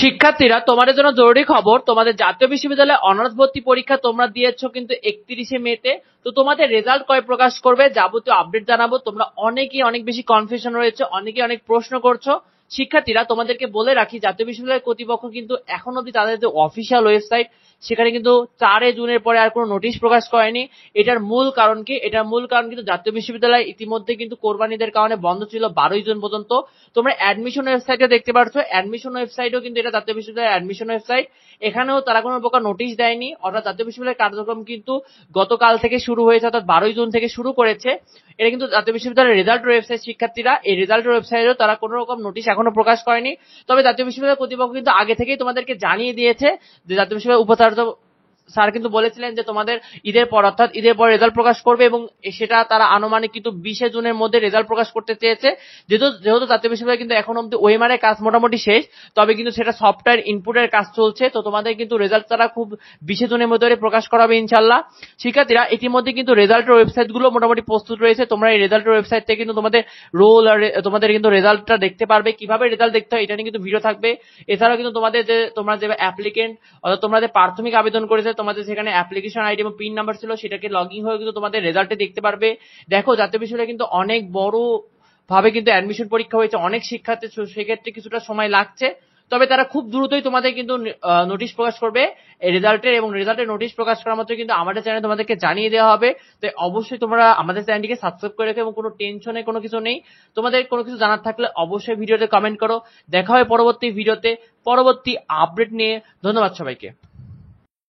শিক্ষার্থীরা, তোমাদের জন্য জরুরি খবর, তোমাদের জাতীয় বিশ্ববিদ্যালয়ে অনার্স ভর্তি পরীক্ষা তোমরা দিয়েছো কিন্তু 31শে মেতে। তো তোমাদের রেজাল্ট কবে প্রকাশ করবে যাবতীয় আপডেট জানাবো। তোমরা অনেকেই অনেক বেশি কনফিউশন রয়েছে, অনেকেই অনেক প্রশ্ন করছো। শিক্ষার্থীরা, তোমাদেরকে বলে রাখি জাতীয় বিশ্ববিদ্যালয় কর্তৃপক্ষ কিন্তু এখন অব্দি তাদের যে অফিসিয়াল ওয়েবসাইট সেখানে কিন্তু 4 জুনের পরে আর কোনো নোটিশ প্রকাশ করেনি। এটার মূল কারণ কি? এটার মূল কারণ কিন্তু জাতীয় বিশ্ববিদ্যালয় ইতিমধ্যে কিন্তু কোরবানিদের কারণে বন্ধ ছিল 12 জুন পর্যন্ত। তোমরা অ্যাডমিশন ওয়েবসাইটে দেখতে পাচ্ছ, অ্যাডমিশন ওয়েবসাইটও কিন্তু এটা জাতীয় বিশ্ববিদ্যালয়ের অ্যাডমিশন ওয়েবসাইট। এখানেও তারা কোনো প্রকার নোটিশ দেয়নি, অর্থাৎ জাতীয় বিশ্ববিদ্যালয়ের কার্যক্রম কিন্তু গতকাল থেকে শুরু হয়েছে, অর্থাৎ 12 জুন থেকে শুরু করেছে। এটা কিন্তু জাতীয় বিশ্ববিদ্যালয়ের রেজাল্ট ওয়েবসাইট। শিক্ষার্থীরা, এই রেজাল্ট ওয়েবসাইটেও তারা কোনো রকম নোটিশ এখনো প্রকাশ করেনি। তবে জাতীয় বিশ্ববিদ্যালয় কর্তৃপক্ষ কিন্তু আগে থেকেই তোমাদেরকে জানিয়ে দিয়েছে যে জাতীয় বিশ্ববিদ্যালয় উপাচার্য স্যার কিন্তু বলেছিলেন যে তোমাদের ঈদের পর, অর্থাৎ ঈদের পর রেজাল্ট প্রকাশ করবে, এবং সেটা তারা আনুমানিক কিন্তু 20শে জুনের মধ্যে রেজাল্ট প্রকাশ করতে চেয়েছে। যেহেতু জাতীয় বিশ্ববিদ্যালয় কিন্তু এখন অব্দি ওএমআর এর কাজ মোটামুটি শেষ, তবে কিন্তু সেটা সফটওয়্যার ইনপুটের কাজ চলছে। তো তোমাদের কিন্তু রেজাল্ট তারা খুব 20শে জুনের মধ্যে প্রকাশ করাবে ইনশাল্লাহ। শিক্ষার্থীরা, ইতিমধ্যে কিন্তু রেজাল্টের ওয়েবসাইট গুলো মোটামুটি প্রস্তুত রয়েছে। তোমরা এই রেজাল্টের ওয়েবসাইট থেকে কিন্তু তোমাদের রোল আর তোমাদের কিন্তু রেজাল্টটা দেখতে পারবে। কিভাবে রেজাল্ট দেখতে হয় এটা নিয়ে কিন্তু ভিডিও থাকবে। এছাড়াও কিন্তু তোমাদের যে তোমরা যে অ্যাপ্লিকেন্ট, অর্থাৎ তোমরা যে প্রাথমিক আবেদন করেছে, তোমাদের সেখানে অ্যাপ্লিকেশন আইডি এবং পিন নাম্বার ছিল, সেটাকে লগ ইন হয়ে কিন্তু তোমাদের রেজাল্টে দেখতে পারবে। দেখো, জাতীয় বিশ্ববিদ্যালয়ে কিন্তু অনেক বড় ভাবে কিন্তু অ্যাডমিশন পরীক্ষা হয়েছে, অনেক শিক্ষার্থী, সেক্ষেত্রে কিছুটা সময় লাগছে। তবে তারা খুব দ্রুতই তোমাদের কিন্তু নোটিশ প্রকাশ করবে এই রেজাল্টের, এবং রেজাল্টের নোটিশ প্রকাশ করার মাত্র কিন্তু আমাদের চ্যানেলে তোমাদেরকে জানিয়ে দেওয়া হবে। তো অবশ্যই তোমরা আমাদের চ্যানেলটিকে সাবস্ক্রাইব করে রেখো, এবং কোনো টেনশনে কোনো কিছু নেই। তোমাদের কোনো কিছু জানার থাকলে অবশ্যই ভিডিওতে কমেন্ট করো। দেখা হয় পরবর্তী ভিডিওতে পরবর্তী আপডেট নিয়ে। ধন্যবাদ সবাইকে।